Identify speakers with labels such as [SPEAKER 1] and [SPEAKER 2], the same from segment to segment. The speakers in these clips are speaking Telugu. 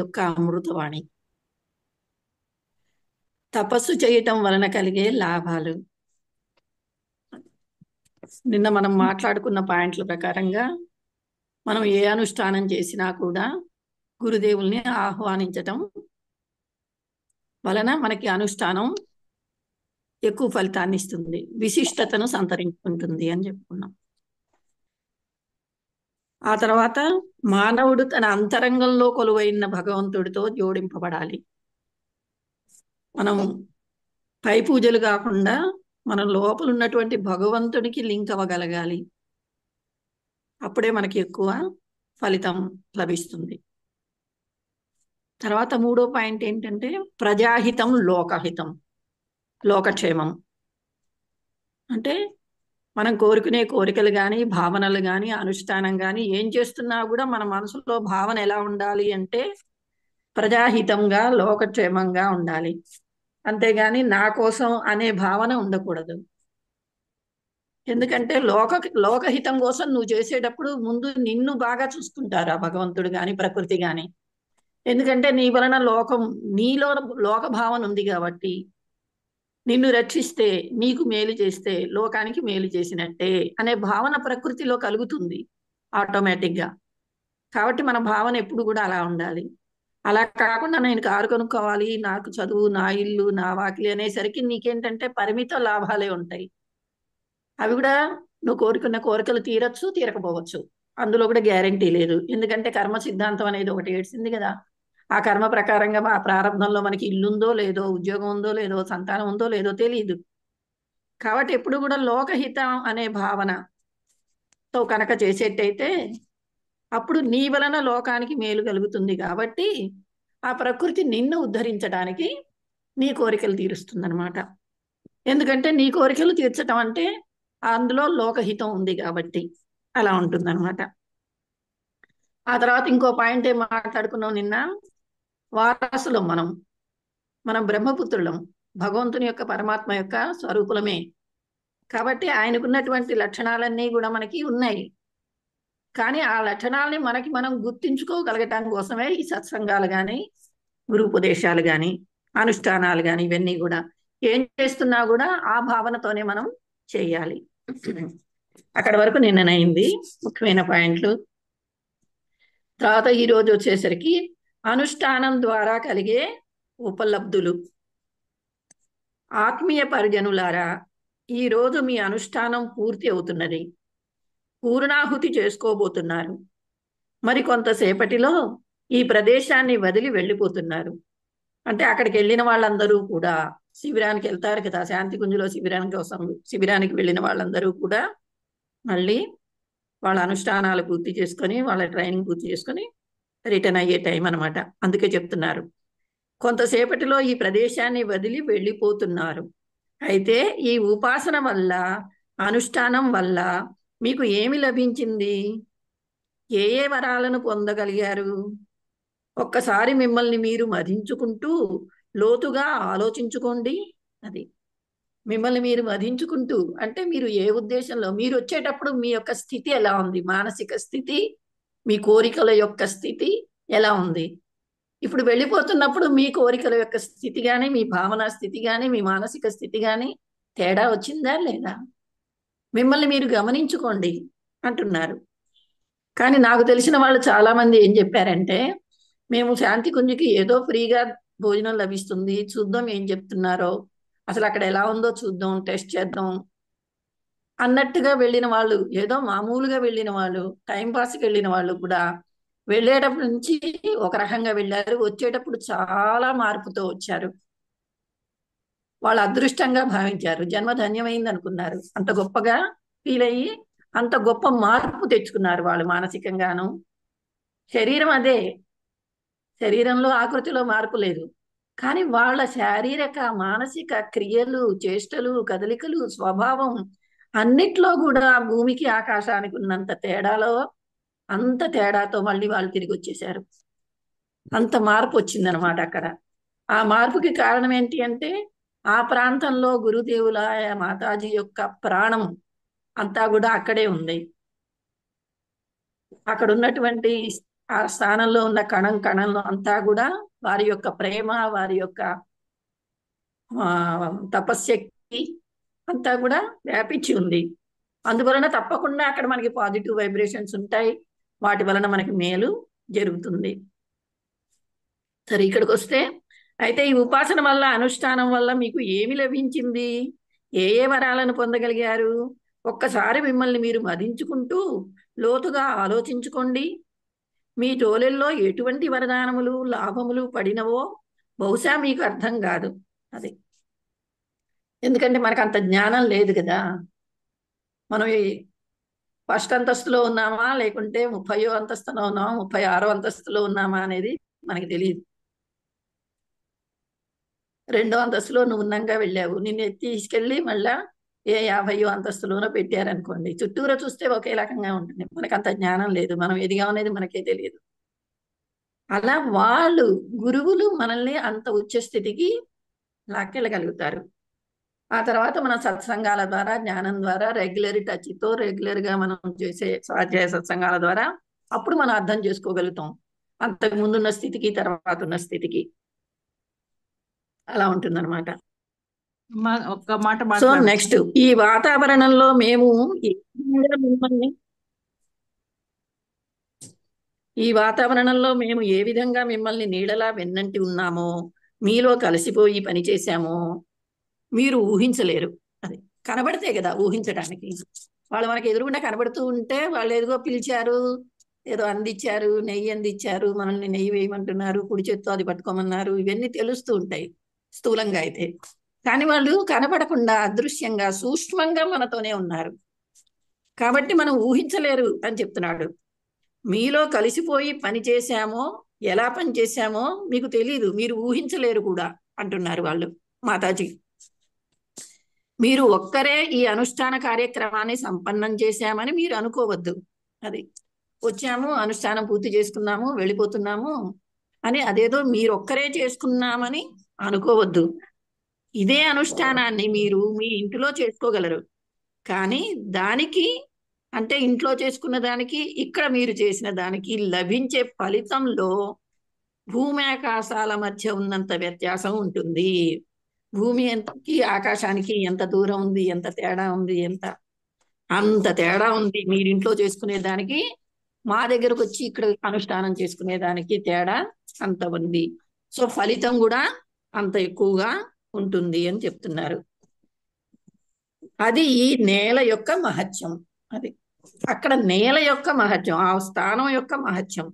[SPEAKER 1] యొక్క అమృతవాణి. తపస్సు చేయటం వలన కలిగే లాభాలు. నిన్న మనం మాట్లాడుకున్న పాయింట్ల ప్రకారంగా మనం ఏ అనుష్ఠానం చేసినా కూడా గురుదేవుల్ని ఆహ్వానించటం వలన మనకి అనుష్ఠానం ఎక్కువ ఫలితాన్ని ఇస్తుంది, విశిష్టతను సంతరించుకుంటుంది అని చెప్పుకున్నాం. ఆ తర్వాత మానవుడు తన అంతరంగంలో కొలువైన భగవంతుడితో జోడింపబడాలి. మనం పై పూజలు కాకుండా మన లోపల ఉన్నటువంటి భగవంతుడికి లింక్ అవ్వగలగాలి. అప్పుడే మనకి ఎక్కువ ఫలితం లభిస్తుంది. తర్వాత మూడో పాయింట్ ఏంటంటే ప్రజాహితం లోకహితం, లోకక్షేమం. అంటే మనం కోరుకునే కోరికలు కానీ భావనలు కానీ అనుష్ఠానం కానీ ఏం చేస్తున్నా కూడా మన మనసులో భావన ఎలా ఉండాలి అంటే ప్రజాహితంగా లోకక్షేమంగా ఉండాలి. అంతేగాని నా కోసం అనే భావన ఉండకూడదు. ఎందుకంటే లోకహితం కోసం నువ్వు చేసేటప్పుడు ముందు నిన్ను బాగా చూసుకుంటారు ఆ భగవంతుడు గాని ప్రకృతి గాని. ఎందుకంటే నీ వలన నీలో లోక భావన ఉంది కాబట్టి నిన్ను రక్షిస్తే నీకు మేలు చేస్తే లోకానికి మేలు చేసినట్టే అనే భావన ప్రకృతిలో కలుగుతుంది ఆటోమేటిక్గా. కాబట్టి మన భావన ఎప్పుడు కూడా అలా ఉండాలి. అలా కాకుండా నేను కారు కొనుక్కోవాలి, నాకు చదువు, నా ఇల్లు, నా వాకిలి అనేసరికి నీకేంటంటే పరిమిత లాభాలే ఉంటాయి. అవి కూడా నువ్వు కోరుకున్న కోరికలు తీరచ్చు, తీరకపోవచ్చు. అందులో కూడా గ్యారంటీ లేదు. ఎందుకంటే కర్మ సిద్ధాంతం అనేది ఒకటి ఏడ్చింది కదా. ఆ కర్మ ప్రకారంగా ఆ ప్రారంభంలో మనకి ఇల్లు ఉందో లేదో, ఉద్యోగం ఉందో లేదో, సంతానం ఉందో లేదో తెలియదు. కాబట్టి ఎప్పుడు కూడా లోకహితం అనే భావనతో కనుక చేసేటైతే అప్పుడు నీ వలన లోకానికి మేలు కలుగుతుంది. కాబట్టి ఆ ప్రకృతి నిన్ను ఉద్ధరించడానికి నీ కోరికలు తీరుస్తుంది అనమాట. ఎందుకంటే నీ కోరికలు తీర్చడం అంటే అందులో లోకహితం ఉంది కాబట్టి అలా ఉంటుందన్నమాట. ఆ తర్వాత ఇంకో పాయింట్ ఏం మాట్లాడుకున్నాం నిన్న, వారసులం మనం బ్రహ్మపుత్రులం, భగవంతుని యొక్క పరమాత్మ యొక్క స్వరూపులమే. కాబట్టి ఆయనకున్నటువంటి లక్షణాలన్నీ కూడా మనకి ఉన్నాయి. కానీ ఆ లక్షణాలని మనం గుర్తించుకోగలగటం కోసమే ఈ సత్సంగాలు కానీ గురుపదేశాలు కానీ అనుష్ఠానాలు కానీ ఇవన్నీ కూడా ఏం చేస్తున్నా కూడా ఆ భావనతోనే మనం చేయాలి. అక్కడ వరకు నిన్ననైంది ముఖ్యమైన పాయింట్లు. తర్వాత ఈరోజు వచ్చేసరికి అనుష్ఠానం ద్వారా కలిగే ఉపలబ్ధులు. ఆత్మీయ పరిజనులారా, ఈరోజు మీ అనుష్ఠానం పూర్తి అవుతున్నది, పూర్ణాహుతి చేసుకోబోతున్నారు. మరి కొంతసేపటిలో ఈ ప్రదేశాన్ని వదిలి వెళ్ళిపోతున్నారు. అంటే అక్కడికి వెళ్ళిన వాళ్ళందరూ కూడా శిబిరానికి వెళ్తారు కదా, శాంతి కుంజులో శిబిరానికి వెళ్ళిన వాళ్ళందరూ కూడా మళ్ళీ వాళ్ళ అనుష్ఠానాలు పూర్తి చేసుకొని వాళ్ళ ట్రైనింగ్ పూర్తి చేసుకొని రిటర్న్ అయ్యే టైం అనమాట. అందుకే చెప్తున్నారు కొంతసేపటిలో ఈ ప్రదేశాన్ని వదిలి వెళ్ళిపోతున్నారు. అయితే ఈ ఉపాసన వల్ల, అనుష్ఠానం వల్ల మీకు ఏమి లభించింది? ఏ ఏ వరాలను పొందగలిగారు? ఒక్కసారి మిమ్మల్ని మీరు మధించుకుంటూ లోతుగా ఆలోచించుకోండి. అది మిమ్మల్ని మీరు మధించుకుంటూ అంటే మీరు ఏ ఉద్దేశంలో మీరు వచ్చేటప్పుడు మీ యొక్క స్థితి ఎలా ఉంది, మానసిక స్థితి, మీ కోరికల యొక్క స్థితి ఎలా ఉంది? ఇప్పుడు వెళ్ళిపోతున్నప్పుడు మీ కోరికల యొక్క స్థితి కానీ, మీ భావన స్థితి కానీ, మీ మానసిక స్థితి కానీ తేడా వచ్చిందా లేదా? మిమ్మల్ని మీరు గమనించుకోండి అంటున్నారు. కానీ నాకు తెలిసిన వాళ్ళు చాలా మంది ఏం చెప్పారంటే, మేము శాంతి కుంజికి ఏదో ఫ్రీగా భోజనం లభిస్తుంది, చూద్దాం ఏం చెప్తున్నారో, అసలు అక్కడ ఎలా ఉందో చూద్దాం, టెస్ట్ చేద్దాం అన్నట్టుగా వెళ్ళిన వాళ్ళు, ఏదో మామూలుగా వెళ్ళిన వాళ్ళు, టైం పాస్కి వెళ్ళిన వాళ్ళు కూడా వెళ్ళేటప్పటి నుంచి ఒక రకంగా వెళ్ళారు, వచ్చేటప్పుడు చాలా మార్పుతో వచ్చారు. వాళ్ళు అదృష్టంగా భావించారు, జన్మధన్యమైంది అనుకున్నారు. అంత గొప్పగా ఫీల్ అయ్యి అంత గొప్ప మార్పు తెచ్చుకున్నారు వాళ్ళు మానసికంగాను. శరీరం అదే, శరీరంలో ఆకృతిలో మార్పు లేదు, కానీ వాళ్ళ శారీరక మానసిక క్రియలు, చేష్టలు, కదలికలు, స్వభావం అన్నిట్లో కూడా భూమికి ఆకాశానికి ఉన్నంత తేడాలో, అంత తేడాతో మళ్ళీ వాళ్ళు తిరిగి వచ్చేసారు. అంత మార్పు వచ్చిందనమాట అక్కడ. ఆ మార్పుకి కారణం ఏంటి అంటే ఆ ప్రాంతంలో గురుదేవుల మాతాజీ యొక్క ప్రాణం అంతా కూడా అక్కడే ఉంది. అక్కడ ఉన్నటువంటి ఆ స్థానంలో ఉన్న కణం కణంలో అంతా కూడా వారి యొక్క ప్రేమ, వారి యొక్క ఆ, తపశ్శక్తి అంతా కూడా వ్యాపించి ఉంది. అందువలన తప్పకుండా అక్కడ మనకి పాజిటివ్ వైబ్రేషన్స్ ఉంటాయి. వాటి వలన మనకి మేలు జరుగుతుంది. సరే, ఇక్కడికి వస్తే అయితే ఈ ఉపాసన వల్ల, అనుష్ఠానం వల్ల మీకు ఏమి లభించింది? ఏ ఏ వరాలను పొందగలిగారు? ఒక్కసారి మిమ్మల్ని మీరు మదించుకుంటూ లోతుగా ఆలోచించుకోండి. మీ తోలెల్లో ఎటువంటి వరదానములు, లాభములు పడినవో బహుశా మీకు అర్థం కాదు. అది ఎందుకంటే మనకు అంత జ్ఞానం లేదు కదా. మనం ఈ ఫస్ట్ అంతస్తులో ఉన్నామా, లేకుంటే 30వ అంతస్తులో ఉన్నామా, 36వ అంతస్తులో ఉన్నామా అనేది మనకి తెలియదు. 2వ అంతస్తులో నువ్వు ఉన్నంగా వెళ్ళావు, నిన్ను తీసుకెళ్ళి మళ్ళా 50వ అంతస్తులోనో పెట్టారనుకోండి, చుట్టూరా చూస్తే ఒకే రకంగా ఉంటుంది. మనకు అంత జ్ఞానం లేదు, మనం ఎదిగాం అనేది మనకే తెలియదు. అలా వాళ్ళు గురువులు మనల్ని అంత ఉచ్చ స్థితికి లాక్కెళ్ళగలుగుతారు. ఆ తర్వాత మన సత్సంగాల ద్వారా, జ్ఞానం ద్వారా, రెగ్యులర్ టచ్తో రెగ్యులర్ గా మనం చేసే స్వాధ్యాయ సత్సంగాల ద్వారా అప్పుడు మనం అర్థం చేసుకోగలుగుతాం అంతకు ముందున్న స్థితికి తర్వాత ఉన్న స్థితికి. అలా ఉంటుందన్నమాట.
[SPEAKER 2] ఒక్క మాట
[SPEAKER 1] సో
[SPEAKER 2] మాట్లాడు.
[SPEAKER 1] నెక్స్ట్, ఈ వాతావరణంలో మేము ఏ విధంగా మిమ్మల్ని ఈ వాతావరణంలో మేము ఏ విధంగా మిమ్మల్ని నీడలా వెన్నంటి ఉన్నామో, మీలో కలిసిపోయి పనిచేశామో మీరు ఊహించలేరు. అది కనబడితే కదా ఊహించడానికి. వాళ్ళు మనకి ఎదురుగుండా కనబడుతూ ఉంటే వాళ్ళు ఏదో పిలిచారు, ఏదో అందించారు, నెయ్యి అందించారు, మనల్ని నెయ్యి వేయమంటున్నారు, కుడి చేత్తో అది పట్టుకోమన్నారు, ఇవన్నీ తెలుస్తూ ఉంటాయి స్థూలంగా అయితే. కానీ వాళ్ళు కనపడకుండా అదృశ్యంగా సూక్ష్మంగా మనతోనే ఉన్నారు. కాబట్టి మనం ఊహించలేరు అని చెప్తున్నాడు. మీలో కలిసిపోయి పని చేశామో, ఎలా పని చేశామో మీకు తెలియదు, మీరు ఊహించలేరు కూడా అంటున్నారు వాళ్ళు మాతాజీ. మీరు ఒక్కరే ఈ అనుష్ఠాన కార్యక్రమాన్ని సంపన్నం చేశామని మీరు అనుకోవద్దు. అది వచ్చాము, అనుష్ఠానం పూర్తి చేసుకున్నాము, వెళ్ళిపోతున్నాము అని అదేదో మీరు ఒక్కరే చేసుకున్నామని అనుకోవద్దు. ఇదే అనుష్ఠానాన్ని మీరు మీ ఇంటిలో చేసుకోగలరు. కానీ దానికి, అంటే ఇంట్లో చేసుకున్న దానికి ఇక్కడ మీరు చేసిన దానికి లభించే ఫలితంలో భూమి ఆకాశాల మధ్య ఉన్నంత వ్యత్యాసం ఉంటుంది. భూమికి ఆకాశానికి ఎంత దూరం ఉంది, ఎంత తేడా ఉంది, అంత తేడా ఉంది. మీరు ఇంట్లో చేసుకునే దానికి, మా దగ్గరకు వచ్చి ఇక్కడ అనుష్ఠానం చేసుకునే దానికి తేడా అంత ఉంది. సో ఫలితం కూడా అంత ఎక్కువగా ఉంటుంది అని చెప్తున్నారు. అది ఈ నేల యొక్క మహత్యం. అది అక్కడ నేల యొక్క మహత్యం, ఆ స్థానం యొక్క మహత్యం.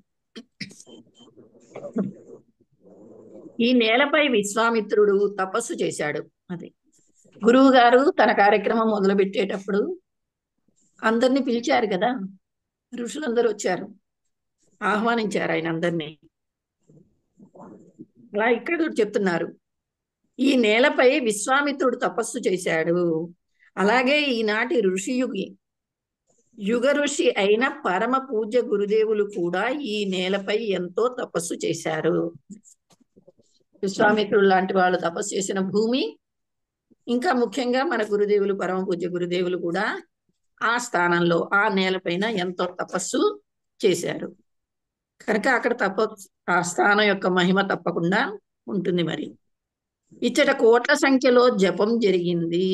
[SPEAKER 1] ఈ నేలపై విశ్వామిత్రుడు తపస్సు చేశాడు. అది గురువు గారు తన కార్యక్రమం మొదలు పెట్టేటప్పుడు అందరినీ పిలిచారు కదా, ఋషులందరూ వచ్చారు, ఆహ్వానించారు ఆయన అందరినీ. అలా ఇక్కడ కూడా చెప్తున్నారు, ఈ నేలపై విశ్వామిత్రుడు తపస్సు చేశాడు. అలాగే ఈనాటి యుగ ఋషి అయిన పరమ పూజ్య గురుదేవులు కూడా ఈ నేలపై ఎంతో తపస్సు చేశారు. విశ్వామిత్రుడు లాంటి వాళ్ళు తపస్సు చేసిన భూమి, ఇంకా ముఖ్యంగా మన గురుదేవులు, పరమ పూజ్య గురుదేవులు కూడా ఆ స్థానంలో, ఆ నేలపైన ఎంతో తపస్సు చేశారు. కనుక అక్కడ ఆ స్థానం యొక్క మహిమ తప్పకుండా ఉంటుంది. మరి ఇచ్చట కోట్ల సంఖ్యలో జపం జరిగింది,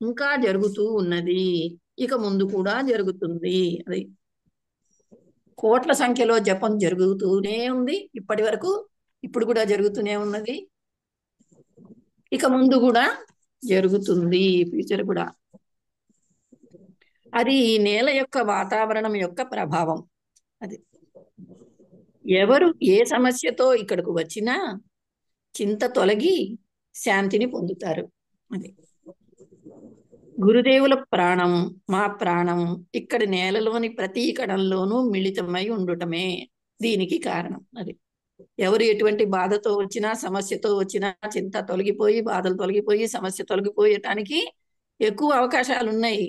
[SPEAKER 1] ఇంకా జరుగుతూ ఉన్నది, ఇక ముందు కూడా జరుగుతుంది. అది కోట్ల సంఖ్యలో జపం జరుగుతూనే ఉంది ఇప్పటి వరకు, ఇప్పుడు కూడా జరుగుతూనే ఉన్నది, ఇక ముందు కూడా జరుగుతుంది, ఫ్యూచర్ కూడా. అది ఈ నేల యొక్క వాతావరణం యొక్క ప్రభావం. అది ఎవరు ఏ సమస్యతో ఇక్కడకు వచ్చినా చింత తొలగి శాంతిని పొందుతారు. అది గురుదేవుల ప్రాణం, మా ప్రాణం ఇక్కడి నేలలోని ప్రతి కణంలోనూ మిళితమై ఉండటమే దీనికి కారణం. అది ఎవరు ఎటువంటి బాధతో వచ్చినా, సమస్యతో వచ్చినా, చింత తొలగిపోయి, బాధలు తొలగిపోయి, సమస్య తొలగిపోయటానికి ఎక్కువ అవకాశాలు ఉన్నాయి.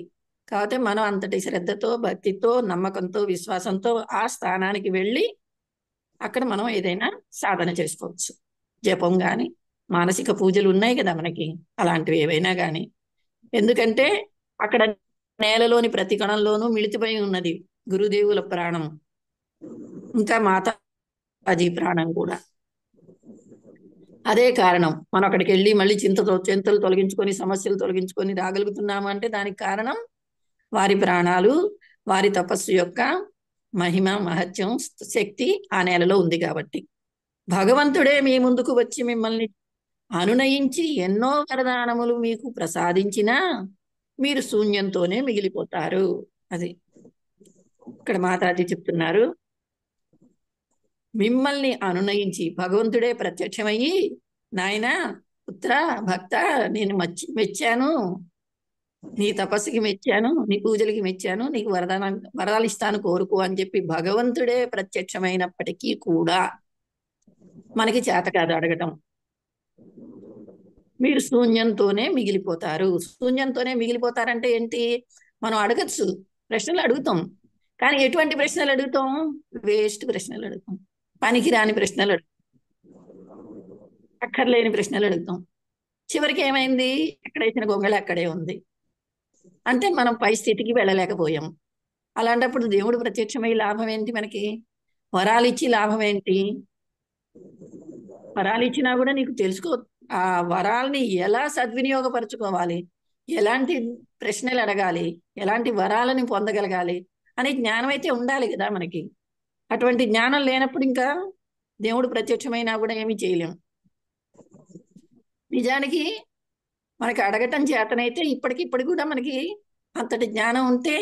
[SPEAKER 1] కాకపోతే మనం అంతటి శ్రద్ధతో, భక్తితో, నమ్మకంతో, విశ్వాసంతో ఆ స్థానానికి వెళ్ళి అక్కడ మనం ఏదైనా సాధన చేసుకోవచ్చు. జపం కానీ, మానసిక పూజలు ఉన్నాయి కదా మనకి, అలాంటివి ఏవైనా కానీ. ఎందుకంటే అక్కడ నేలలోని ప్రతి కణంలోనూ మిళితమై ఉన్నది గురుదేవుల ప్రాణం. ఇంకా మాతా అది ప్రాణం కూడా. అదే కారణం మనం అక్కడికి వెళ్ళి మళ్ళీ చింతలు తొలగించుకొని సమస్యలు తొలగించుకొని రాగలుగుతున్నాము అంటే దానికి కారణం వారి ప్రాణాలు, వారి తపస్సు యొక్క మహిమ మహత్యం శక్తి ఆ నేలలో ఉంది కాబట్టి. భగవంతుడే మీ ముందుకు వచ్చి మిమ్మల్ని అనునయించి ఎన్నో వరదానములు మీకు ప్రసాదించినా మీరు శూన్యంతోనే మిగిలిపోతారు. అది ఇక్కడ మాతాజీ చెప్తున్నారు. మిమ్మల్ని అనునయించి భగవంతుడే ప్రత్యక్షమయ్యి, నాయనా పుత్ర భక్త, నేను మెచ్చాను, నీ తపస్సుకి మెచ్చాను, నీ పూజలకి మెచ్చాను, నీకు వరదాలు ఇస్తాను కోరుకో అని చెప్పి భగవంతుడే ప్రత్యక్షమైనప్పటికీ కూడా మనకి చేత కాదు అడగటం. మీరు శూన్యంతోనే మిగిలిపోతారు. శూన్యంతోనే మిగిలిపోతారంటే ఏంటి? మనం అడగచ్చు, ప్రశ్నలు అడుగుతాం, కానీ ఎటువంటి ప్రశ్నలు అడుగుతాం? వేస్ట్ ప్రశ్నలు అడుగుతాం, పనికిరాని ప్రశ్నలు అడుగుతాం, అక్కర్లేని ప్రశ్నలు అడుగుతాం. చివరికి ఏమైంది? ఎక్కడ వేసిన గొంగళి అక్కడే ఉంది. అంటే మనం పై స్థితికి వెళ్ళలేకపోయాం. అలాంటప్పుడు దేవుడు ప్రత్యక్షమై లాభం ఏంటి మనకి? వరాలు ఇచ్చి లాభం ఏంటి? వరాలు ఇచ్చినా కూడా నీకు తెలుసుకో, ఆ వరాల్ని ఎలా సద్వినియోగపరచుకోవాలి, ఎలాంటి ప్రశ్నలు అడగాలి, ఎలాంటి వరాలని పొందగలగాలి అనే జ్ఞానం అయితే ఉండాలి కదా మనకి. అటువంటి జ్ఞానం లేనప్పుడు ఇంకా దేవుడు ప్రత్యక్షమైనా కూడా ఏమీ చేయలేం. నిజానికి మనకి అడగటం చేతనైతే ఇప్పటికిప్పుడు కూడా మనకి అంతటి జ్ఞానం ఉంటే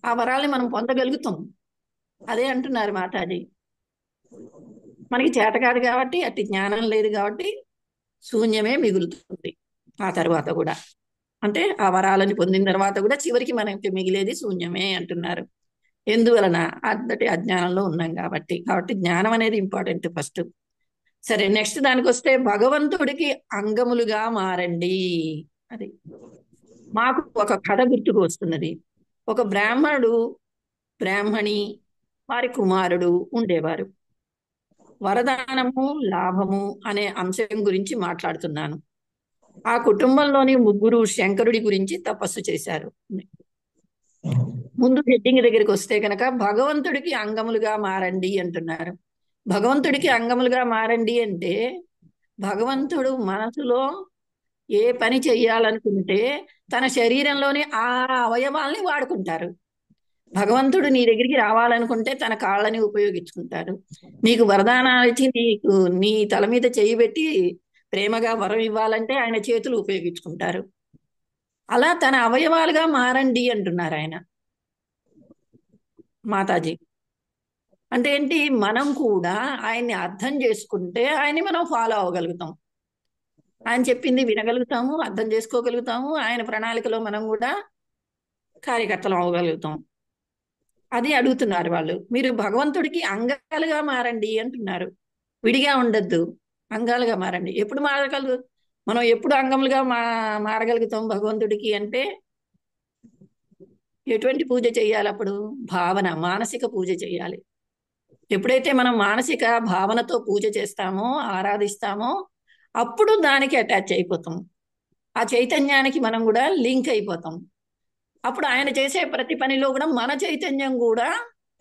[SPEAKER 1] ఆ వరాల్ని మనం పొందగలుగుతాం. అదే అంటున్నారు మాతాజీ. మనకి చేత కాదు కాబట్టి, అట్టి జ్ఞానం లేదు కాబట్టి శూన్యమే మిగులుతుంది ఆ తర్వాత కూడా. అంటే ఆ వరాలని పొందిన తర్వాత కూడా చివరికి మనకి మిగిలేది శూన్యమే అంటున్నారు. ఎందువలన? అంతటి అజ్ఞానంలో ఉన్నాం కాబట్టి. కాబట్టి జ్ఞానం అనేది ఇంపార్టెంట్ ఫస్ట్. సరే, నెక్స్ట్ దానికి వస్తే భగవంతుడికి అంగములుగా మారండి. అది మాకు ఒక కథ గుర్తుకు వస్తున్నది. ఒక బ్రాహ్మణి వారి కుమారుడు ఉండేవారు. వరదానము లాభము అనే అంశం గురించి మాట్లాడుతున్నాను. ఆ కుటుంబంలోని ముగ్గురు శంకరుడి గురించి తపస్సు చేశారు. ముందు హెడ్డింగ్ దగ్గరికి వస్తే కనుక భగవంతుడికి అంగములుగా మారండి అంటున్నారు. భగవంతుడికి అంగములుగా మారండి అంటే భగవంతుడు మనసులో ఏ పని చెయ్యాలనుకుంటే తన శరీరంలోని ఆ అవయవాల్ని వాడుకుంటారు. భగవంతుడు నీ దగ్గరికి రావాలనుకుంటే తన కాళ్ళని ఉపయోగించుకుంటారు. నీకు వరదానాలు ఇచ్చి నీ తల మీద చేయి పెట్టి ప్రేమగా వరం ఇవ్వాలంటే ఆయన చేతులు ఉపయోగించుకుంటారు. అలా తన అవయవాలుగా మారండి అంటున్నారు ఆయన మాతాజీ. అంటే ఏంటి? మనం కూడా ఆయన్ని అర్థం చేసుకుంటే ఆయన్ని మనం ఫాలో అవ్వగలుగుతాం. ఆయన చెప్పింది వినగలుగుతాము, అర్థం చేసుకోగలుగుతాము, ఆయన ప్రణాళికలో మనం కూడా కార్యకర్తలు అవ్వగలుగుతాం. అది అడుగుతున్నారు వాళ్ళు. మీరు భగవంతుడికి అంగాలుగా మారండి అంటున్నారు. విడిగా ఉండద్దు, అంగాలుగా మారండి. ఎప్పుడు మనం ఎప్పుడు అంగములుగా మారగలుగుతాం భగవంతుడికి అంటే ఎటువంటి పూజ చేయాలి? అప్పుడు భావన, మానసిక పూజ చేయాలి. ఎప్పుడైతే మనం మానసిక భావనతో పూజ చేస్తామో, ఆరాధిస్తామో, అప్పుడు దానికి అటాచ్ అయిపోతాం. ఆ చైతన్యానికి మనం కూడా లింక్ అయిపోతాం. అప్పుడు ఆయన చేసే ప్రతి పనిలో కూడా మన చైతన్యం కూడా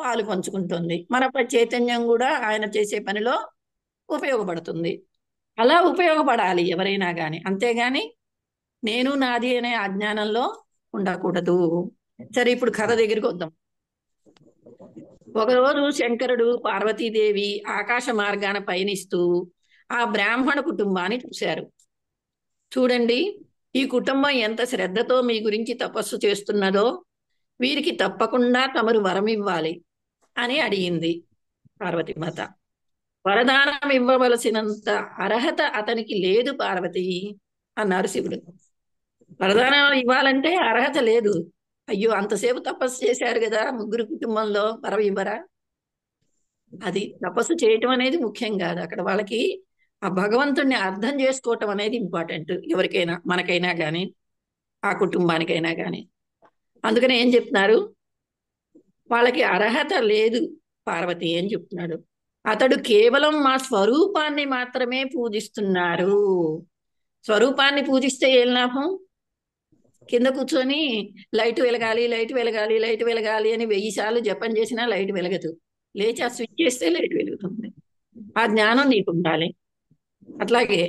[SPEAKER 1] పాలు పంచుకుంటుంది. మన చైతన్యం కూడా ఆయన చేసే పనిలో ఉపయోగపడుతుంది. అలా ఉపయోగపడాలి ఎవరైనా కానీ. అంతేగాని నేను నాది అనే అజ్ఞానంలో ఉండకూడదు. సరే, ఇప్పుడు కథ దగ్గరికి వద్దాం. ఒకరోజు శంకరుడు పార్వతీదేవి ఆకాశ మార్గాన పయనిస్తూ ఆ బ్రాహ్మణ కుటుంబాన్ని చూశారు. చూడండి, ఈ కుటుంబం ఎంత శ్రద్ధతో మీ గురించి తపస్సు చేస్తున్నదో, వీరికి తప్పకుండా తమరు వరం ఇవ్వాలి అని అడిగింది పార్వతీమాత. వరదానం ఇవ్వవలసినంత అర్హత అతనికి లేదు పార్వతి అన్నారు శివుడు. వరదానం ఇవ్వాలంటే అర్హత లేదు. అయ్యో, అంతసేపు తపస్సు చేశారు కదా, ముగ్గురు కుటుంబంలో వరం ఇవ్వరా? అది తపస్సు చేయటం అనేది ముఖ్యం కాదు. అక్కడ వాళ్ళకి ఆ భగవంతుణ్ణి అర్థం చేసుకోవటం అనేది ఇంపార్టెంట్. ఎవరికైనా, మనకైనా కానీ, ఆ కుటుంబానికైనా కానీ. అందుకని ఏం చెప్తున్నారు? వాళ్ళకి అర్హత లేదు పార్వతి అని చెప్తున్నాడు. అతడు కేవలం మా స్వరూపాన్ని మాత్రమే పూజిస్తున్నారు. స్వరూపాన్ని పూజిస్తే ఏం లాభం? కింద కూర్చొని లైట్ వెలగాలి, లైట్ వెలగాలి, లైట్ వెలగాలి అని 1000 సార్లు జపం చేసినా లైట్ వెలగదు. లేచి ఆ స్విచ్ చేస్తే లైట్ వెలుగుతుంది. ఆ జ్ఞానం నీకు ఉండాలి. అట్లాగే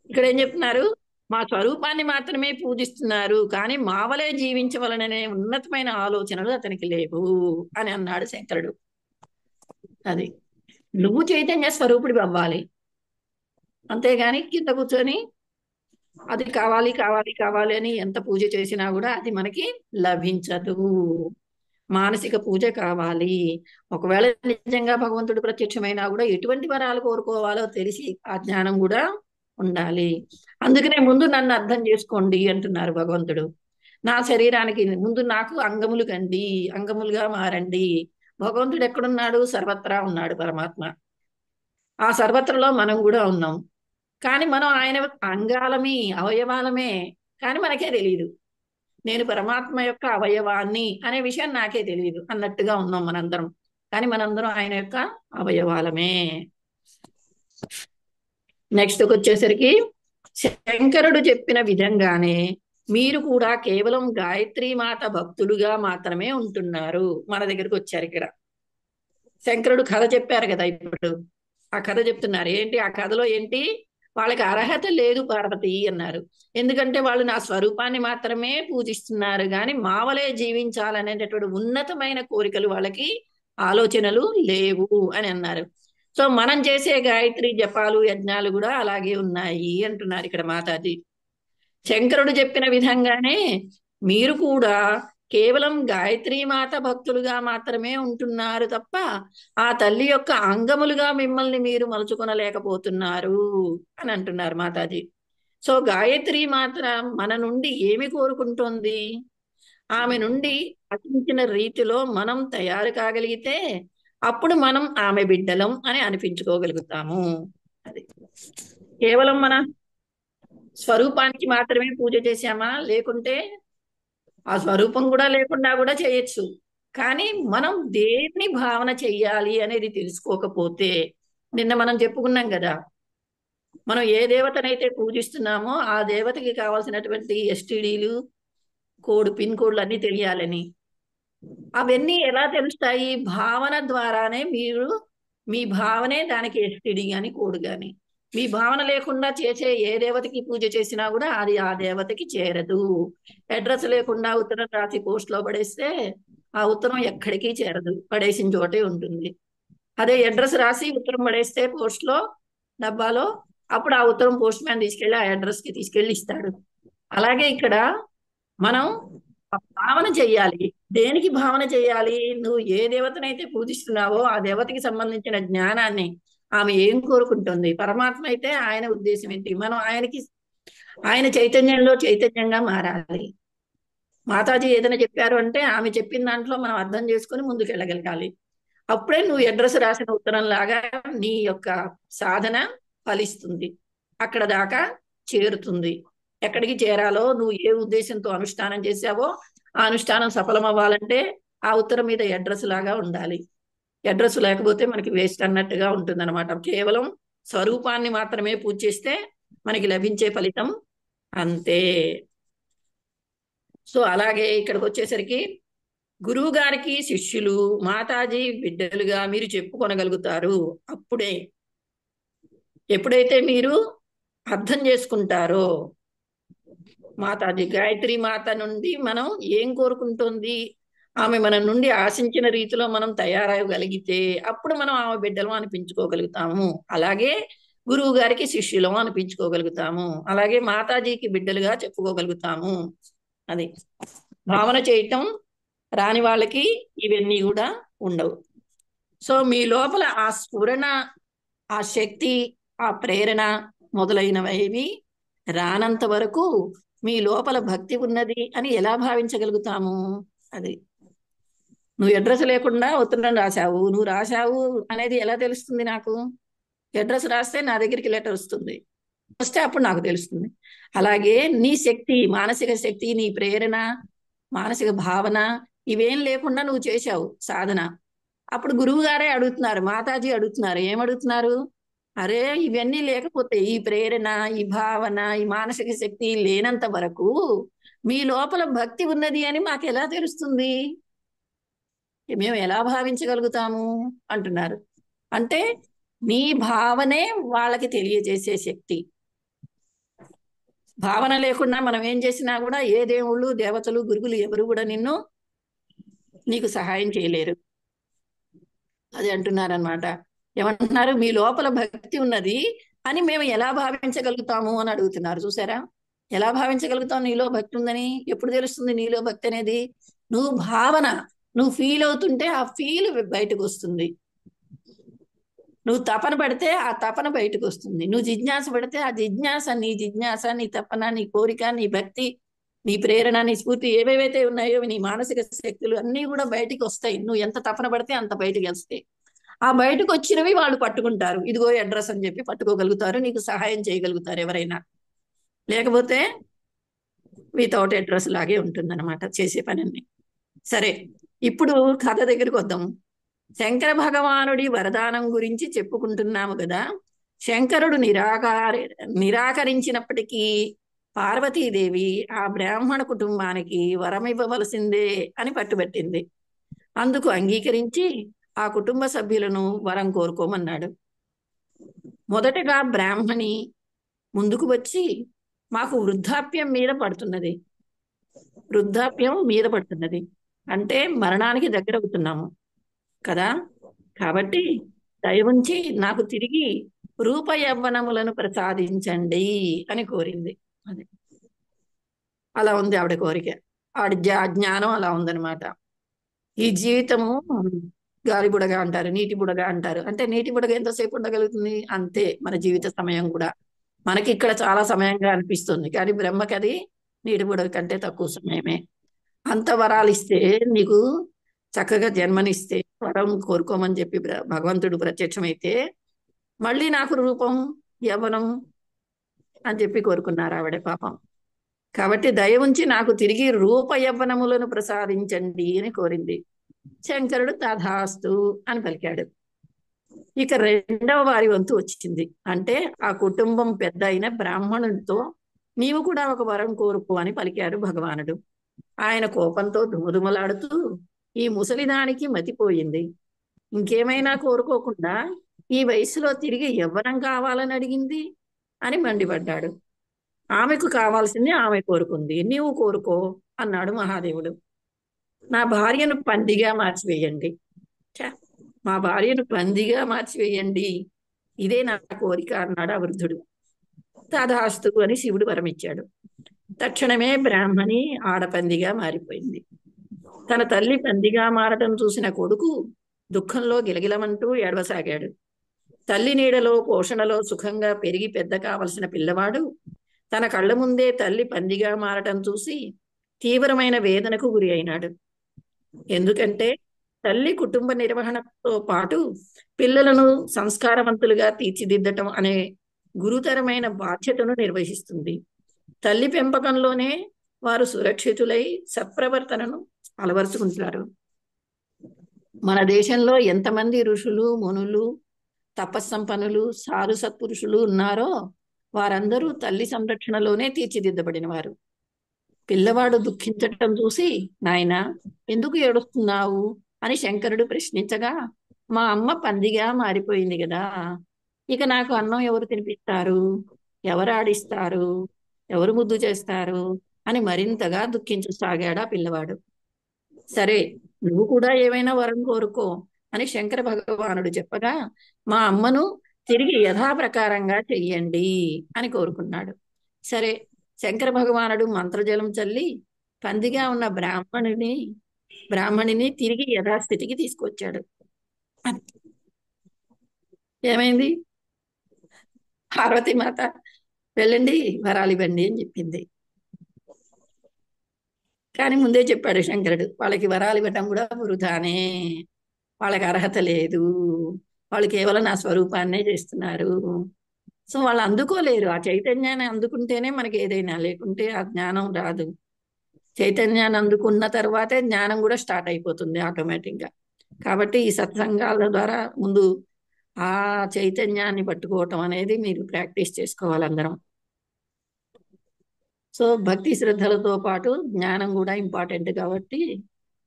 [SPEAKER 1] ఇక్కడ ఏం చెప్తున్నారు, మా స్వరూపాన్ని మాత్రమే పూజిస్తున్నారు కానీ మావలే జీవించవలననే ఉన్నతమైన ఆలోచనలు అతనికి లేవు అని అన్నాడు శంకరుడు. అది నువ్వు చైతన్య స్వరూపుడి అవ్వాలి, అంతేగాని కింద కూర్చొని అది కావాలి కావాలి కావాలి అని ఎంత పూజ చేసినా కూడా అది మనకి లభించదు. మానసిక పూజ కావాలి. ఒకవేళ నిజంగా భగవంతుడు ప్రత్యక్షమైనా కూడా ఎటువంటి వరాలు కోరుకోవాలో తెలిసి ఆ జ్ఞానం కూడా ఉండాలి. అందుకనే ముందు నన్ను అర్థం చేసుకోండి అంటున్నారు భగవంతుడు. నా శరీరానికి ముందు నాకు అంగములు కండి, అంగములుగా మారండి. భగవంతుడు ఎక్కడున్నాడు? సర్వత్రా ఉన్నాడు పరమాత్మ. ఆ సర్వత్రలో మనం కూడా ఉన్నాం. కానీ మనం ఆయన అంగాలమి, అవయవాలమే. కానీ మనకే తెలియదు నేను పరమాత్మ యొక్క అవయవాన్ని అనే విషయం నాకే తెలియదు అన్నట్టుగా ఉన్నాం మనందరం. కానీ మనందరం ఆయన యొక్క అవయవాలమే. నెక్స్ట్ వచ్చేసరికి శంకరుడు చెప్పిన విధంగానే మీరు కూడా కేవలం గాయత్రీ మాత భక్తులుగా మాత్రమే ఉంటున్నారు. మన దగ్గరకు వచ్చారు ఇక్కడ. శంకరుడు కథ చెప్పారు కదా ఇప్పుడు. ఆ కథ చెప్తున్నారు. ఏంటి ఆ కథలో ఏంటి? వాళ్ళకి అర్హత లేదు పార్వతి అన్నారు. ఎందుకంటే వాళ్ళు నా స్వరూపాన్ని మాత్రమే పూజిస్తున్నారు కానీ మావలే జీవించాలనేటటువంటి ఉన్నతమైన కోరికలు వాళ్ళకి, ఆలోచనలు లేవు అని అన్నారు. సో మనం చేసే గాయత్రి జపాలు యజ్ఞాలు కూడా అలాగే ఉన్నాయి అంటున్నారు ఇక్కడ మాతాజీ. శంకరుడు చెప్పిన విధంగానే మీరు కూడా కేవలం గాయత్రీ మాత భక్తులుగా మాత్రమే ఉంటున్నారు తప్ప ఆ తల్లి యొక్క అంగములుగా మిమ్మల్ని మీరు మలుచుకొనలేకపోతున్నారు అని అంటున్నారు మాతాజీ. సో గాయత్రి మాత్ర మన నుండి ఏమి కోరుకుంటోంది? ఆమె నుండి ఆశించిన రీతిలో మనం తయారు కాగలిగితే అప్పుడు మనం ఆమె బిడ్డలం అని అనిపించుకోగలుగుతాము. అది కేవలం మన స్వరూపానికి మాత్రమే పూజ చేశామా, లేకుంటే ఆ స్వరూపం కూడా లేకుండా కూడా చేయొచ్చు. కానీ మనం దేన్ని భావన చెయ్యాలి అనేది తెలుసుకోకపోతే, నిన్న మనం చెప్పుకున్నాం కదా, మనం ఏ దేవతనైతే పూజిస్తున్నామో ఆ దేవతకి కావాల్సినటువంటి ఎస్టిడీలు, పిన్ కోడ్లు అన్ని తెలియాలని. అవన్నీ ఎలా తెలుస్తాయి? భావన ద్వారానే. మీరు మీ భావనే దానికి ఎస్టిడి గాని కోడ్ గాని. మీ భావన లేకుండా చేసే ఏ దేవతకి పూజ చేసినా కూడా అది ఆ దేవతకి చేరదు. అడ్రస్ లేకుండా ఉత్తరం రాసి పోస్ట్ లో పడేస్తే ఆ ఉత్తరం ఎక్కడికి చేరదు, పడేసిన చోటే ఉంటుంది. అదే అడ్రస్ రాసి ఉత్తరం పడేస్తే పోస్ట్ లో, డబ్బాలో, అప్పుడు ఆ ఉత్తరం పోస్ట్ మ్యాన్ తీసుకెళ్లి ఆ అడ్రస్ కి తీసుకెళ్లి ఇస్తాడు. అలాగే ఇక్కడ మనం భావన చెయ్యాలి. దేనికి భావన చేయాలి? నువ్వు ఏ దేవతనైతే పూజిస్తున్నావో ఆ దేవతకి సంబంధించిన జ్ఞానాన్ని ఆమె ఏం కోరుకుంటుంది? పరమాత్మ అయితే ఆయన ఉద్దేశం ఏంటి? మనం ఆయన చైతన్యంలో చైతన్యంగా మారాలి. మాతాజీ ఏదైనా చెప్పారు అంటే ఆమె చెప్పిన దాంట్లో మనం అర్థం చేసుకొని ముందుకు వెళ్ళగలగాలి. అప్పుడే నువ్వు అడ్రస్ రాసిన ఉత్తరం లాగా నీ యొక్క సాధన ఫలిస్తుంది, అక్కడ దాకా చేరుతుంది. ఎక్కడికి చేరాలో, నువ్వు ఏ ఉద్దేశంతో అనుష్ఠానం చేశావో ఆ అనుష్ఠానం సఫలం అవ్వాలంటే ఆ ఉత్తరం మీద అడ్రస్ లాగా ఉండాలి. అడ్రస్ లేకపోతే మనకి వేస్ట్ అన్నట్టుగా ఉంటుంది అనమాట. కేవలం స్వరూపాన్ని మాత్రమే పూజ చేస్తే మనకి లభించే ఫలితం అంతే. సో అలాగే ఇక్కడికి వచ్చేసరికి గురువు గారికి శిష్యులు, మాతాజీ బిడ్డలుగా మీరు చెప్పుకొనగలుగుతారు. అప్పుడే, ఎప్పుడైతే మీరు అర్థం చేసుకుంటారో మాతాజీ గాయత్రి మాత నుండి మనం ఏం కోరుకుంటుంది, ఆమె మన నుండి ఆశించిన రీతిలో మనం తయారవగలిగితే అప్పుడు మనం ఆమె బిడ్డలం అనిపించుకోగలుగుతాము. అలాగే గురువు గారికి శిష్యులం అనిపించుకోగలుగుతాము. అలాగే మాతాజీకి బిడ్డలుగా చెప్పుకోగలుగుతాము. అది భావన చేయటం రాని వాళ్ళకి ఇవన్నీ కూడా ఉండవు. సో మీ లోపల ఆ స్ఫురణ, ఆ శక్తి, ఆ ప్రేరణ మొదలైనవి రానంత వరకు మీ లోపల భక్తి ఉన్నది అని ఎలా భావించగలుగుతాము? అది నువ్వు అడ్రస్ లేకుండా ఉత్తరం రాశావు, నువ్వు రాశావు అనేది ఎలా తెలుస్తుంది నాకు? అడ్రస్ రాస్తే నా దగ్గరికి లెటర్ వస్తుంది, వస్తే అప్పుడు నాకు తెలుస్తుంది. అలాగే నీ శక్తి, మానసిక శక్తి, నీ ప్రేరణ, మానసిక భావన ఇవేం లేకుండా నువ్వు చేశావు సాధన. అప్పుడు గురువు గారే అడుగుతున్నారు, మాతాజీ అడుగుతున్నారు. ఏమడుగుతున్నారు? అరే ఇవన్నీ లేకపోతే, ఈ ప్రేరణ, ఈ భావన, ఈ మానసిక శక్తి లేనంత వరకు మీ లోపల భక్తి ఉన్నది అని మాకు ఎలా తెలుస్తుంది? మేము ఎలా భావించగలుగుతాము అంటున్నారు. అంటే నీ భావనే వాళ్ళకి తెలియజేసే శక్తి. భావన లేకుండా మనం ఏం చేసినా కూడా ఏ దేవుళ్ళు దేవతలు గురువులు ఎవరు కూడా నీకు సహాయం చేయలేరు. అది అంటున్నారనమాట. ఏమంటున్నారు, మీ లోపల భక్తి ఉన్నది అని మేము ఎలా భావించగలుగుతాము అని అడుగుతున్నారు. చూసారా, ఎలా భావించగలుగుతావు నీలో భక్తి ఉందని? ఎప్పుడు తెలుస్తుంది నీలో భక్తి అనేది? నువ్వు భావన, నువ్వు ఫీల్ అవుతుంటే ఆ ఫీల్ బయటకు వస్తుంది. నువ్వు తపన పడితే ఆ తపన బయటకు వస్తుంది. నువ్వు జిజ్ఞాస పడితే ఆ జిజ్ఞాస, నీ తపన, నీ కోరిక, నీ భక్తి, నీ ప్రేరణ, నీ స్ఫూర్తి ఏవేవైతే ఉన్నాయో నీ మానసిక శక్తులు అన్నీ కూడా బయటికి వస్తాయి. నువ్వు ఎంత తపన పడితే అంత బయటికి వస్తాయి. ఆ బయటకు వచ్చినవి వాళ్ళు పట్టుకుంటారు. ఇదిగో అడ్రస్ అని చెప్పి పట్టుకోగలుగుతారు, నీకు సహాయం చేయగలుగుతారు ఎవరైనా. లేకపోతే వితౌట్ అడ్రస్ లాగే ఉంటుందన్నమాట చేసే పని. సరే, ఇప్పుడు కథ దగ్గరికి వద్దాం. శంకర భగవానుడి వరదానం గురించి చెప్పుకుంటున్నాము కదా. శంకరుడు నిరాకరించినప్పటికీ పార్వతీదేవి ఆ బ్రాహ్మణ కుటుంబానికి వరం ఇవ్వవలసిందే అని పట్టుబట్టింది. అందుకు అంగీకరించి ఆ కుటుంబ సభ్యులను వరం కోరుకోమన్నాడు. మొదటగా బ్రాహ్మణి ముందుకు వచ్చి, మాకు వృద్ధాప్యం మీద పడుతున్నది అంటే మరణానికి దగ్గర అవుతున్నాము కదా, కాబట్టి దయ ఉంచి నాకు తిరిగి రూప యవ్వనములను ప్రసాదించండి అని కోరింది. అది అలా ఉంది ఆవిడ కోరిక. ఆవిడ జ్ఞానం అలా ఉందన్నమాట. ఈ జీవితము గాలి బుడగ అంటారు, నీటి బుడగ అంటారు. అంటే నీటి బుడగ ఎంతసేపు ఉండగలుగుతుంది? అంతే మన జీవిత సమయం కూడా. మనకి ఇక్కడ చాలా సమయంగా అనిపిస్తుంది, కానీ బ్రహ్మకి అది నీటి బుడగ కంటే తక్కువ సమయమే. అంత వరాలు ఇస్తే, నీకు చక్కగా జన్మనిస్తే వరం కోరుకోమని చెప్పి భగవంతుడు ప్రత్యక్షమైతే మళ్ళీ నాకు రూపం యవ్వనం అని చెప్పి కోరుకున్నారు ఆవిడ పాపం. కాబట్టి దయ ఉంచి నాకు తిరిగి రూప యవ్వనములను ప్రసాదించండి అని కోరింది. శంకరుడు తథాస్తు అని పలికాడు. ఇక రెండవ వారి వంతు వచ్చింది. అంటే ఆ కుటుంబం పెద్ద అయిన బ్రాహ్మణుడితో నీవు కూడా ఒక వరం కోరుకో అని పలికాడు భగవానుడు. ఆయన కోపంతో దుమదుమలాడుతూ, ఈ ముసలిదానికి మతిపోయింది, ఇంకేమైనా కోరుకోకుండా ఈ వయసులో తిరిగి యవ్వనం కావాలని అడిగింది అని మండిపడ్డాడు. ఆమెకు కావాల్సింది ఆమె కోరుకుంది, నీవు కోరుకో అన్నాడు మహాదేవుడు. నా భార్యను పందిగా మార్చివేయండి. మా భార్యను పందిగా మార్చివేయండి, ఇదే నా కోరిక అన్నాడు ఆ వృద్ధుడు. తథాస్తు అని శివుడు వరమిచ్చాడు. తక్షణమే బ్రాహ్మణి ఆడపందిగా మారిపోయింది. తన తల్లి పందిగా మారటం చూసిన కొడుకు దుఃఖంలో గిలగిలమంటూ ఏడవసాగాడు. తల్లి నీడలో పోషణలో సుఖంగా పెరిగి పెద్ద కావలసిన పిల్లవాడు తన కళ్ళ ముందే తల్లి పందిగా మారటం చూసి తీవ్రమైన వేదనకు గురి అయినాడు. ఎందుకంటే తల్లి కుటుంబ నిర్వహణతో పాటు పిల్లలను సంస్కారవంతులుగా తీర్చిదిద్దటం అనే గురుతరమైన బాధ్యతను నిర్వహిస్తుంది. తల్లి పెంపకంలోనే వారు సురక్షితులై సత్ప్రవర్తనను అలవరుచుకుంటారు. మన దేశంలో ఎంతమంది ఋషులు, మునులు, తపస్సంపన్నులు, సారు సత్పురుషులు ఉన్నారో వారందరూ తల్లి సంరక్షణలోనే తీర్చిదిద్దబడిన వారు. పిల్లవాడు దుఃఖించటం చూసి, నాయనా ఎందుకు ఏడుస్తున్నావు అని శంకరుడు ప్రశ్నించగా, మా అమ్మ పందిగా మారిపోయింది కదా, ఇక నాకు అన్నం ఎవరు తినిపిస్తారు, ఎవరు ఆడిస్తారు, ఎవరు ముద్దు చేస్తారు అని మరింతగా దుఃఖించసాగాడు ఆ పిల్లవాడు. సరే, నువ్వు కూడా ఏమైనా వరం కోరుకో అని శంకర భగవానుడు చెప్పగా, మా అమ్మను తిరిగి యథాప్రకారంగా చెయ్యండి అని కోరుకున్నాడు. సరే, శంకర భగవానుడు మంత్రజలం చల్లి పందిగా ఉన్న బ్రాహ్మణిని తిరిగి యథాస్థితికి తీసుకొచ్చాడు. ఏమైంది? పార్వతీమాత వెళ్ళండి వరాలు ఇవ్వండి అని చెప్పింది. కానీ ముందే చెప్పాడు శంకరుడు, వాళ్ళకి వరాలు ఇవ్వటం కూడా వృధానే, వాళ్ళకి అర్హత లేదు, వాళ్ళు కేవలం నా స్వరూపాన్నే చేస్తున్నారు. సో వాళ్ళు అందుకోలేరు. ఆ చైతన్యాన్ని అందుకుంటేనే మనకి ఏదైనా, లేకుంటే ఆ జ్ఞానం రాదు. చైతన్యాన్ని అందుకున్న తర్వాతే జ్ఞానం కూడా స్టార్ట్ అయిపోతుంది ఆటోమేటిక్గా. కాబట్టి ఈ సత్సంగాల ద్వారా ముందు ఆ చైతన్యాన్ని పట్టుకోవటం అనేది మీరు ప్రాక్టీస్ చేసుకోవాలి అందరం. సో భక్తి శ్రద్ధలతో పాటు జ్ఞానం కూడా ఇంపార్టెంట్. కాబట్టి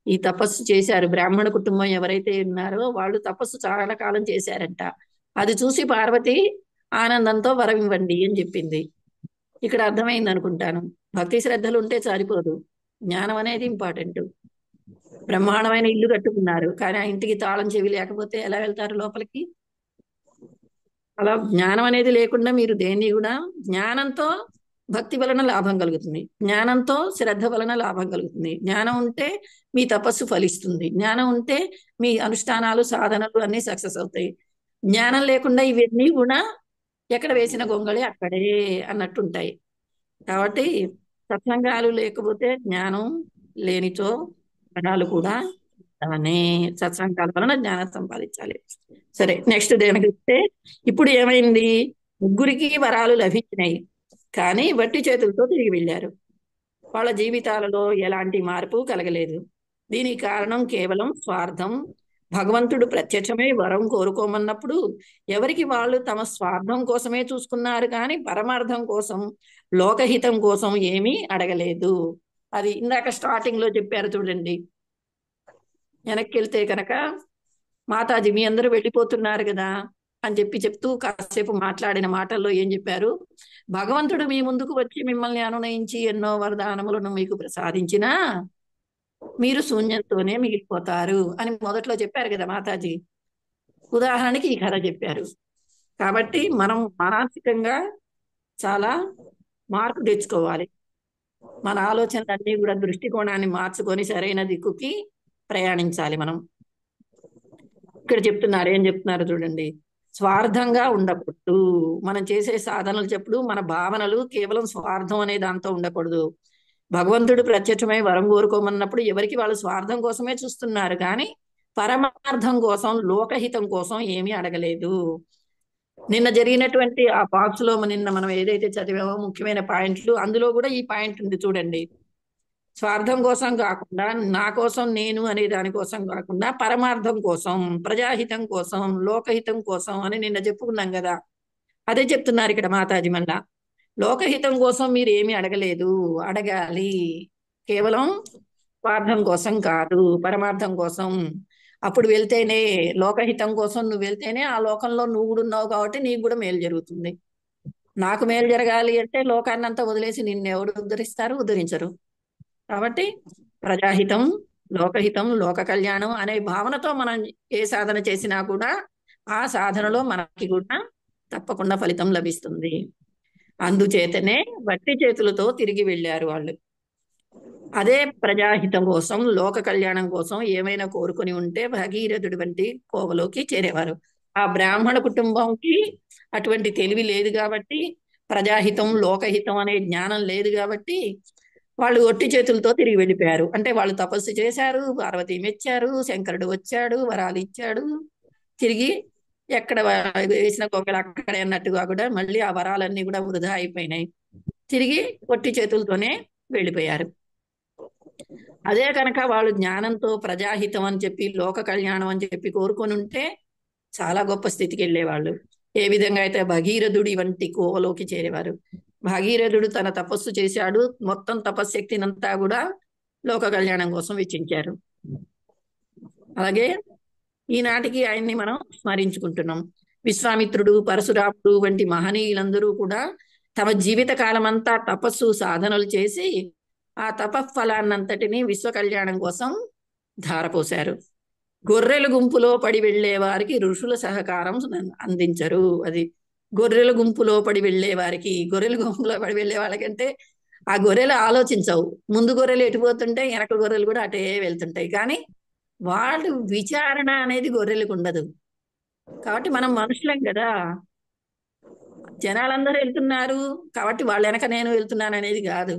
[SPEAKER 1] ఈ తపస్సు చేశారు. బ్రాహ్మణ కుటుంబం ఎవరైతే ఉన్నారో వాళ్ళు తపస్సు చాలా కాలం చేశారంట. అది చూసి పార్వతి ఆనందంతో వరం ఇవ్వండి అని చెప్పింది. ఇక్కడ అర్థమైంది అనుకుంటాను. భక్తి శ్రద్ధలు ఉంటే సరిపోదు, జ్ఞానం అనేది ఇంపార్టెంట్. బ్రహ్మాండమైన ఇల్లు కట్టుకున్నారు, కానీ ఆ ఇంటికి తాళం చెవి లేకపోతే ఎలా వెళ్తారు లోపలికి? అలా జ్ఞానం అనేది లేకుండా మీరు దేన్ని కూడా, జ్ఞానంతో భక్తి వలన లాభం కలుగుతుంది, జ్ఞానంతో శ్రద్ధ వలన లాభం కలుగుతుంది. జ్ఞానం ఉంటే మీ తపస్సు ఫలిస్తుంది, జ్ఞానం ఉంటే మీ అనుష్ఠానాలు సాధనలు అన్నీ సక్సెస్ అవుతాయి. జ్ఞానం లేకుండా ఇవన్నీ కూడా ఎక్కడ వేసిన గొంగళి అక్కడే అన్నట్టుంటాయి. కాబట్టి సత్సంగాలు లేకపోతే జ్ఞానం, లేనిచో ఫలాలు కూడా అలానే. సత్సంగాల వలన జ్ఞానం సంపాదించాలి. సరే, నెక్స్ట్ దేనికి వస్తే, ఇప్పుడు ఏమైంది? ముగ్గురికి వరాలు లభించినాయి, కానీ వట్టి చేతులతో తిరిగి వెళ్ళారు. వాళ్ళ జీవితాలలో ఎలాంటి మార్పు కలగలేదు. దీనికి కారణం కేవలం స్వార్థం. భగవంతుడు ప్రత్యక్షమై వరం కోరుకోమన్నప్పుడు ఎవరికి వాళ్ళు తమ స్వార్థం కోసమే చూసుకున్నారు, కానీ పరమార్థం కోసం, లోకహితం కోసం ఏమీ అడగలేదు. అది ఇందాక స్టార్టింగ్ లో చెప్పారు చూడండి. వెనక్కి వెళ్తే కనుక, మాతాజీ మీ అందరూ వెళ్ళిపోతున్నారు కదా అని చెప్తూ కాసేపు మాట్లాడిన మాటల్లో ఏం చెప్పారు? భగవంతుడు మీ ముందుకు వచ్చి మిమ్మల్ని అనునయించి ఎన్నో వరదానములను మీకు ప్రసాదించినా మీరు శూన్యంతోనే మిగిలిపోతారు అని మొదట్లో చెప్పారు కదా మాతాజీ. ఉదాహరణకి ఈ కథ చెప్పారు. కాబట్టి మనం మానసికంగా చాలా మార్పు తెచ్చుకోవాలి. మన ఆలోచనలన్నీ కూడా దృష్టికోణాన్ని మార్చుకొని సరైన దిక్కుకి ప్రయాణించాలి మనం. ఇక్కడ చెప్తున్నారు, ఏం చెప్తున్నారు చూడండి. స్వార్థంగా ఉండకూడదు. మనం చేసే సాధనలు చెప్పుడు మన భావనలు కేవలం స్వార్థం అనే దాంతో ఉండకూడదు. భగవంతుడు ప్రత్యక్షమై వరం కోరుకోమన్నప్పుడు ఎవరికి వాళ్ళు స్వార్థం కోసమే చూస్తున్నారు, కానీ పరమార్థం కోసం, లోకహితం కోసం ఏమీ అడగలేదు. నిన్న జరిగినటువంటి ఆ బాక్స్ లో నిన్న మనం ఏదైతే చదివామో ముఖ్యమైన పాయింట్లు, అందులో కూడా ఈ పాయింట్ ఉంది చూడండి. స్వార్థం కోసం కాకుండా, నా కోసం నేను అనే దానికోసం కాకుండా, పరమార్థం కోసం, ప్రజాహితం కోసం, లోకహితం కోసం అని నిన్న చెప్పుకున్నాం కదా. అదే చెప్తున్నారు ఇక్కడ మాతాజీ మళ్ళా. లోకహితం కోసం మీరు ఏమీ అడగలేదు, అడగాలి. కేవలం స్వార్థం కోసం కాదు, పరమార్థం కోసం. అప్పుడు వెళ్తేనే, లోకహితం కోసం నువ్వు వెళ్తేనే ఆ లోకంలో నువ్వు కూడా ఉన్నావు, కాబట్టి నీకు కూడా మేలు జరుగుతుంది. నాకు మేలు జరగాలి అంటే లోకాన్ని అంతా వదిలేసి నిన్ను ఎవరు ఉద్ధరిస్తారు? ఉద్ధరించరు. కాబట్టి ప్రజాహితం, లోకహితం, లోక కళ్యాణం అనే భావనతో మనం ఏ సాధన చేసినా కూడా ఆ సాధనలో మనకి కూడా తప్పకుండా ఫలితం లభిస్తుంది. అందుచేతనే వట్టి చేతులతో తిరిగి వెళ్ళారు వాళ్ళు. అదే ప్రజాహితం కోసం, లోక కళ్యాణం కోసం ఏమైనా కోరుకుని ఉంటే భగీరథుడి వంటి కోవలోకి చేరేవారు. ఆ బ్రాహ్మణ కుటుంబంకి అటువంటి తెలివి లేదు కాబట్టి, ప్రజాహితం, లోకహితం అనే జ్ఞానం లేదు కాబట్టి వాళ్ళు ఒట్టి చేతులతో తిరిగి వెళ్ళిపోయారు. అంటే వాళ్ళు తపస్సు చేశారు, పార్వతి మెచ్చారు, శంకరుడు వచ్చాడు, వరాలు ఇచ్చాడు, తిరిగి ఎక్కడ వేసిన గొంగళి అక్కడే అన్నట్టుగా కూడా మళ్ళీ ఆ వరాలన్నీ కూడా వృధా అయిపోయినాయి. తిరిగి ఒట్టి చేతులతోనే వెళ్ళిపోయారు. అదే కనుక వాళ్ళు జ్ఞానంతో ప్రజాహితం అని చెప్పి, లోక కళ్యాణం అని చెప్పి కోరుకొని ఉంటే చాలా గొప్ప స్థితికి వెళ్ళేవాళ్ళు. ఏ విధంగా అయితే భగీరథుడి వంటి కోవలోకి చేరేవారు. భగీరథుడు తన తపస్సు చేశాడు, మొత్తం తపశ్శక్తినంతా కూడా లోక కళ్యాణం కోసం వెచ్చించారు. అలాగే ఈనాటికి ఆయన్ని మనం స్మరించుకుంటున్నాం. విశ్వామిత్రుడు, పరశురాముడు వంటి మహనీయులందరూ కూడా తమ జీవిత కాలమంతా తపస్సు సాధనలు చేసి ఆ తపఫలాన్నంతటినీ విశ్వ కళ్యాణం కోసం ధారపోశారు. గొర్రెల గుంపులో పడి వెళ్లే వారికి ఋషుల సహకారం అందించరు. అది గొర్రెల గుంపులో పడి వెళ్లే వారికి, గొర్రెల గుంపులో పడి వెళ్లే వాళ్ళకంటే ఆ గొర్రెలు ఆలోచించవు. ముందు గొర్రెలు ఎటుపోతుంటే వెనక గొర్రెలు కూడా అటే వెళ్తుంటాయి, కానీ వాళ్ళు విచారణ అనేది గొర్రెలకు ఉండదు. కాబట్టి మనం మనుషులం కదా, జనాలందరూ వెళ్తున్నారు కాబట్టి వాళ్ళ వెనక నేను వెళ్తున్నాను అనేది కాదు.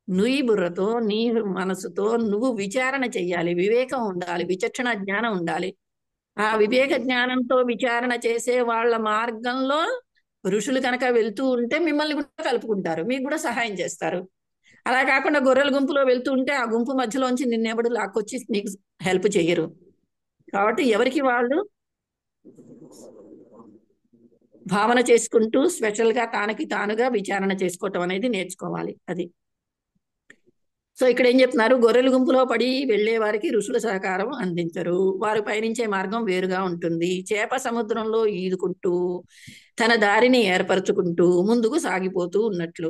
[SPEAKER 1] నీ బుర్రతో, నీ మనసుతో నువ్వు విచారణ చెయ్యాలి. వివేకం ఉండాలి, విచక్షణ జ్ఞానం ఉండాలి. ఆ వివేక జ్ఞానంతో విచారణ చేసే వాళ్ళ మార్గంలో ఋషులు కనుక వెళ్తూ ఉంటే మిమ్మల్ని కూడా కలుపుకుంటారు, మీకు కూడా సహాయం చేస్తారు. అలా కాకుండా గొర్రెల గుంపులో వెళ్తూ ఉంటే ఆ గుంపు మధ్యలోంచి నిన్నెవడు లాక్కొచ్చి నీకు హెల్ప్ చెయ్యరు. కాబట్టి ఎవరికి వాళ్ళు భావన చేసుకుంటూ స్పెషల్ గా తానకి తానుగా విచారణ చేసుకోవటం అనేది నేర్చుకోవాలి. అది సో ఇక్కడ ఏం చెప్తున్నారు, గొర్రెల గుంపులో పడి వెళ్లే వారికి ఋషుల సహకారం అందించరు, వారు పయనించే మార్గం వేరుగా ఉంటుంది. చేప సముద్రంలో ఈదుకుంటూ తన దారిని ఏర్పరచుకుంటూ ముందుకు సాగిపోతూ ఉన్నట్లు.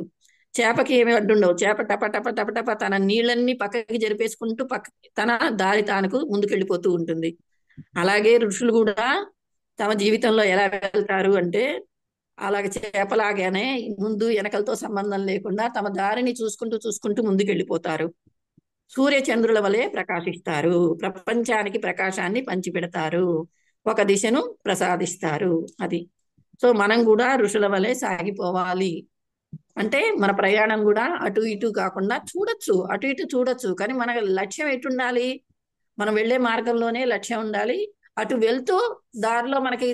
[SPEAKER 1] చేపకి ఏమి అడ్డుండవు, చేప టప టప టప టప తన నీళ్ళన్ని పక్కకి జరిపేసుకుంటూ తన దారి తానుకు ముందుకెళ్ళిపోతూ ఉంటుంది. అలాగే ఋషులు కూడా తమ జీవితంలో ఎలా వెళ్తారు అంటే, అలాగే చేపలాగానే ముందు వెనకలతో సంబంధం లేకుండా తమ దారిని చూసుకుంటూ చూసుకుంటూ ముందుకెళ్ళిపోతారు. సూర్య చంద్రుల వలె ప్రకాశిస్తారు, ప్రపంచానికి ప్రకాశాన్ని పంచిపెడతారు, ఒక దిశను ప్రసాదిస్తారు. అది. సో మనం కూడా ఋషుల వలె సాగిపోవాలి. అంటే మన ప్రయాణం కూడా అటు ఇటు కాకుండా చూడొచ్చు, అటు ఇటు చూడొచ్చు, కానీ మన లక్ష్యం ఎటుండాలి, మనం వెళ్ళే మార్గంలోనే లక్ష్యం ఉండాలి. అటు వెళ్తూ దారిలో మనకి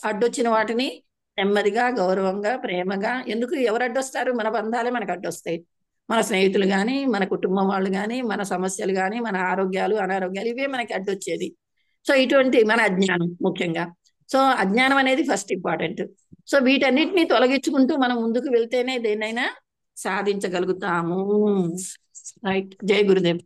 [SPEAKER 1] అడ్డొచ్చిన వాటిని నెమ్మదిగా, గౌరవంగా, ప్రేమగా, ఎందుకు ఎవరు అడ్డొస్తారు, మన బంధాలే మనకు అడ్డొస్తాయి. మన స్నేహితులు కానీ, మన కుటుంబం వాళ్ళు కానీ, మన సమస్యలు కానీ, మన ఆరోగ్యాలు అనారోగ్యాలు, ఇవే మనకి అడ్డొచ్చేది. సో ఇటువంటి మన అజ్ఞానం ముఖ్యంగా. సో అజ్ఞానం అనేది ఫస్ట్ ఇంపార్టెంట్. సో వీటన్నిటిని తొలగించుకుంటూ మనం ముందుకు వెళ్తేనే దేన్నైనా సాధించగలుగుతాము. రైట్. జై గురుదేవ్.